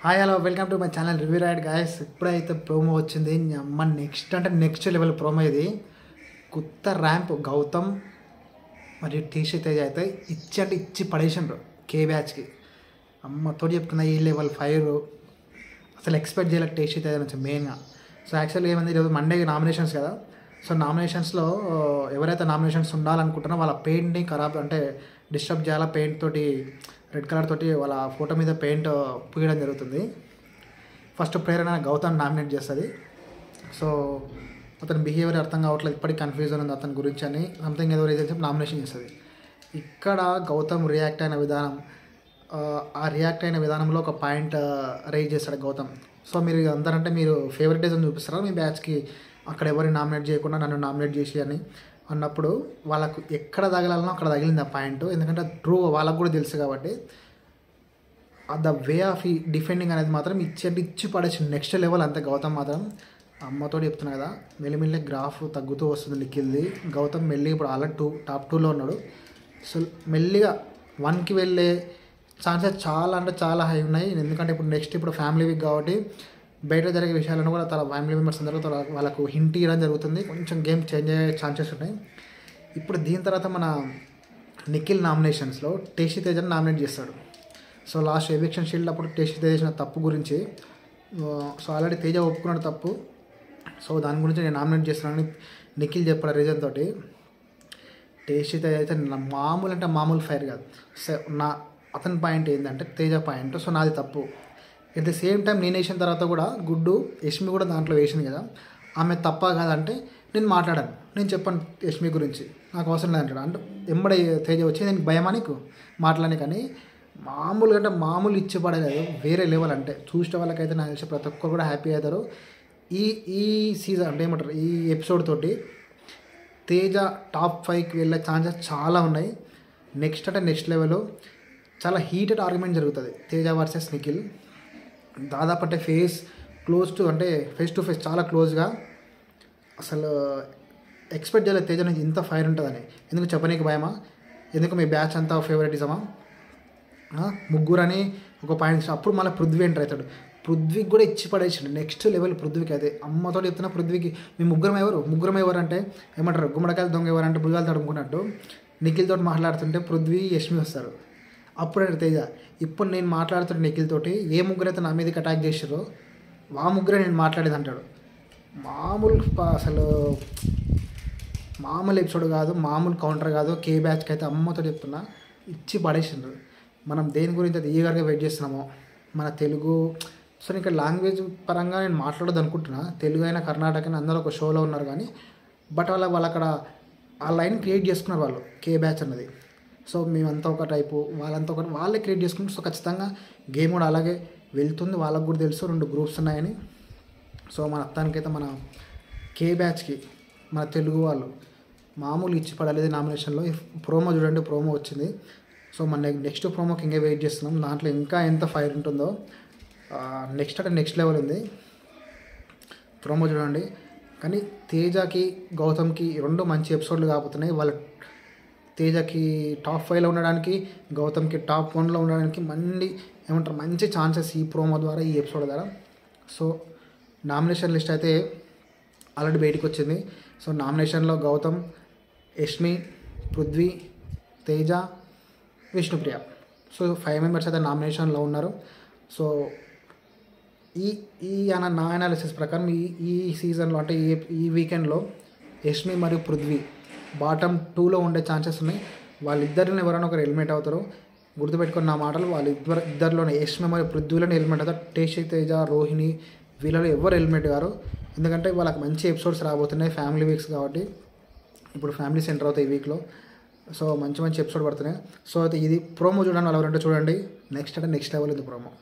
Hi hello welcome to my channel review ride guys. ఇప్పుడైతే promo వచ్చింది. అమ్మ next level promo ఇది. కొత్త ర్యాంప్ గౌతమ్ మరియు టీషీ తేజ అయితే ఇచ్చి పడేసిండ్రు కే బ్యాచ్కి. అమ్మతో చెప్తున్నా ఈ లెవెల్ 5 అసలు ఎక్స్పెక్ట్ చేయలేదు టీషీ తేజ నుంచి మెయిన్గా. సో యాక్చువల్గా ఏమైంది, ఈరోజు మండే నామినేషన్స్ కదా. సో నామినేషన్స్లో ఎవరైతే నామినేషన్స్ ఉండాలనుకుంటారో వాళ్ళ పెయింట్ని ఖరాబ్ అంటే డిస్టర్బ్ చేయాలా, పెయింట్ తోటి రెడ్ కలర్ తోటి వాళ్ళ ఫోటో మీద పెయింట్ పూయడం జరుగుతుంది. ఫస్ట్ ప్రేరణ గౌతమ్ నామినేట్ చేస్తుంది. సో అతని బిహేవియర్ అర్థం కావట్లేదు, ఇప్పటికి కన్ఫ్యూజన్ ఉంది అతని గురించి అని సంథింగ్ ఏదో రీజన్ చెప్పి నామినేషన్ చేస్తుంది. ఇక్కడ గౌతమ్ రియాక్ట్ అయిన విధానం, ఆ రియాక్ట్ అయిన విధానంలో ఒక పాయింట్ రైజ్ చేస్తాడు గౌతమ్. సో మీరు అందరంటే మీరు ఫేవరెటిజం చూపిస్తారా మీ బ్యాచ్కి, అక్కడ ఎవరిని నామినేట్ చేయకుండా నన్ను నామినేట్ చేసి అని అన్నప్పుడు వాళ్ళకు ఎక్కడ తగలాలనో అక్కడ తగిలింది ఆ పాయింట్. ఎందుకంటే ట్రూ వాళ్ళకు కూడా తెలుసు కాబట్టి ద వే ఆఫ్ ఈ డిఫెండింగ్ అనేది మాత్రం ఇచ్చి పడేసి నెక్స్ట్ లెవెల్. అంతే గౌతమ్ మాత్రం. అమ్మతో చెప్తున్నా కదా, మెల్లిమెల్లి గ్రాఫ్ తగ్గుతూ వస్తుంది నిఖిల్ది. గౌతమ్ మెల్లిగా ఇప్పుడు ఆల్రెడీ టాప్ 2లో ఉన్నాడు. సో మెల్లిగా 1కి వెళ్ళే ఛాన్సెస్ చాలా అంటే చాలా హై ఉన్నాయి. ఎందుకంటే ఇప్పుడు ఫ్యామిలీ వీక్ కాబట్టి బయట జరిగే విషయాలను కూడా తన ఫ్యామిలీ మెంబర్స్ అందరూ వాళ్ళకు హింట్ ఇవ్వడం జరుగుతుంది. కొంచెం గేమ్ చేంజ్ అయ్యే ఛాన్సెస్ ఉన్నాయి. ఇప్పుడు దీని తర్వాత మన నిఖిల్ నామినేషన్స్లో టీషీ తేజని నామినేట్ చేస్తాడు. సో లాస్ట్ ఎవిక్షన్ షీల్డ్ అప్పుడు టీషీ తేజ చేసిన తప్పు గురించి, సో ఆల్రెడీ తేజ ఒప్పుకున్నాడు తప్పు, సో దాని గురించి నేను నామినేట్ చేస్తున్నానని నిఖిల్ చెప్పాడు రీజన్ తోటి. టీషీ తేజ అయితే మామూలు అంటే మామూలు ఫైర్ కాదు. సో అతని పాయింట్ ఏంటంటే తేజ పాయింట్, సో నాది తప్పు. ఎట్ ది సేమ్ టైం నేను వేసిన తర్వాత కూడా గుడ్డు యష్మి కూడా దాంట్లో వేసింది కదా, ఆమె తప్ప కాదంటే నేను మాట్లాడాను, నేను చెప్పాను యష్మి గురించి, నాకు అవసరం లేదంటాడు. అంటే ఎంబడే తేజ వచ్చి నేను భయమా నీకు మాట్లాడి, కానీ మామూలుగా అంటే మామూలు ఇచ్చి పడలేదు, వేరే లెవెల్. అంటే చూసిన వాళ్ళకైతే నాకు తెలిసి ప్రతి ఒక్కరు కూడా హ్యాపీ అవుతారు. ఈ సీజన్ అంటే ఏమంటారు, ఈ ఎపిసోడ్ తోటి తేజ టాప్ 5కి వెళ్ళే ఛాన్సెస్ చాలా ఉన్నాయి. నెక్స్ట్ లెవెల్ చాలా హీటెడ్ ఆర్గ్యుమెంట్ జరుగుతుంది తేజ వర్సెస్ నిఖిల్. దాదాపు అంటే ఫేస్ టు ఫేస్ చాలా క్లోజ్గా. అసలు ఎక్స్పెక్ట్ చేయలేదు తేజ నుంచి ఇంత ఫైర్ ఉంటుందని. ఎందుకు చెప్పనీకి భయమా, ఎందుకు మీ బ్యాచ్ అంతా ఫేవరెటిజమా, ముగ్గురని ఒక పాయింట్. అప్పుడు మళ్ళీ పృథ్వీ ఎంటర్ అవుతాడు. పృథ్వీకి కూడా ఇచ్చి పడేసాడు నెక్స్ట్ లెవెల్ పృథ్వీకి. అయితే అమ్మతో చెప్తున్నా పృథ్వీకి మీ ముగ్గురం ఎవరు అంటే ఏమంటారు, గుమ్మడికాయలు దొంగ ఎవరంటే భుజాలు తడుముకున్నట్టు నిఖిల్తో మాట్లాడుతుంటే పృథ్వీ యష్మి వస్తారు. అప్పుడే తేజ ఇప్పుడు నేను మాట్లాడుతుంటే నిఖిల్ తోటి ఏ ముగ్గురైతే నా మీదకి అటాక్ చేసారో ఆ ముగ్గురే నేను మాట్లాడేది అంటాడు. అసలు మామూలు ఎపిసోడ్ కాదు, మామూలు కౌంటర్ కాదు. కే బ్యాచ్కి అయితే అమ్మతో చెప్తున్నా ఇచ్చి పడేసిండ్రు. మనం దేని గురించి అయితే ఈగర్గా వెయిట్ చేస్తున్నామో మన తెలుగు. సో ఇక్కడ లాంగ్వేజ్ పరంగా నేను మాట్లాడదు అనుకుంటున్నా, తెలుగు అయినా కర్ణాటక అయినా అందరూ ఒక షోలో ఉన్నారు కానీ బట్ వాళ్ళు అక్కడ ఆ లైన్ క్రియేట్ చేసుకున్నారు వాళ్ళు కే బ్యాచ్ అన్నది. సో మేమంతా ఒక టైపు, వాళ్ళంతా ఒక వాళ్ళే క్రియేట్ చేసుకుంటారు. సో ఖచ్చితంగా గేమ్ కూడా అలాగే వెళ్తుంది. వాళ్ళకు కూడా తెలుసు 2 గ్రూప్స్ ఉన్నాయని. సో మన అత్తానికైతే మన కే బ్యాచ్కి మన తెలుగు వాళ్ళు మామూలు ఇచ్చి పడలేదు నామినేషన్లో. ప్రోమో చూడండి, ప్రోమో వచ్చింది. సో మన నెక్స్ట్ ప్రోమోకి ఇంకా వెయిట్ చేస్తున్నాం. దాంట్లో ఇంకా ఎంత ఫైర్ ఉంటుందో. నెక్స్ట్ లెవెల్ ఉంది. ప్రోమో చూడండి. కానీ తేజకి గౌతమ్కి 2 మంచి ఎపిసోడ్లు కాబోతున్నాయి. వాళ్ళ తేజకి టాప్ 5లో ఉండడానికి, గౌతమ్కి టాప్ 1లో ఉండడానికి మంచి ఛాన్సెస్ ఈ ప్రోమో ద్వారా, ఈ ఎపిసోడ్ ద్వారా. సో నామినేషన్ లిస్ట్ అయితే ఆల్రెడీ బయటికి వచ్చింది. సో నామినేషన్లో గౌతమ్, యష్మి, పృథ్వీ, తేజ, విష్ణుప్రియ. సో 5 మెంబర్స్ అయితే నామినేషన్లో ఉన్నారు. సో నా అనాలిసిస్ ప్రకారం ఈ సీజన్లో అంటే ఈ వీకెండ్లో యష్మి మరియు పృథ్వీ బాటమ్ 2లో ఉండే ఛాన్సెస్ ఉన్నాయి. వాళ్ళిద్దరిని ఎవరైనా ఒకరు ఎలిమినేట్ అవుతారు. గుర్తుపెట్టుకున్న నా మాటలు, ఇద్దరిలోనే యష్మి మరియు పృథ్వీలోనే ఎలిమినేట్ అవుతారు. టీషీ తేజ, రోహిణి వీళ్ళలో ఎవరు ఎలిమినేట్ గారు. ఎందుకంటే వాళ్ళకి మంచి ఎపిసోడ్స్ రాబోతున్నాయి, ఫ్యామిలీ వీక్స్ కాబట్టి. ఇప్పుడు ఫ్యామిలీ సెంటర్ అవుతాయి ఈ వీక్లో. సో మంచి ఎపిసోడ్ పడుతున్నాయి. సో అయితే ఇది ప్రోమో చూడండి, వాళ్ళు ఎవరంటే చూడండి. నెక్స్ట్ లెవెల్ ఇది ప్రోమో.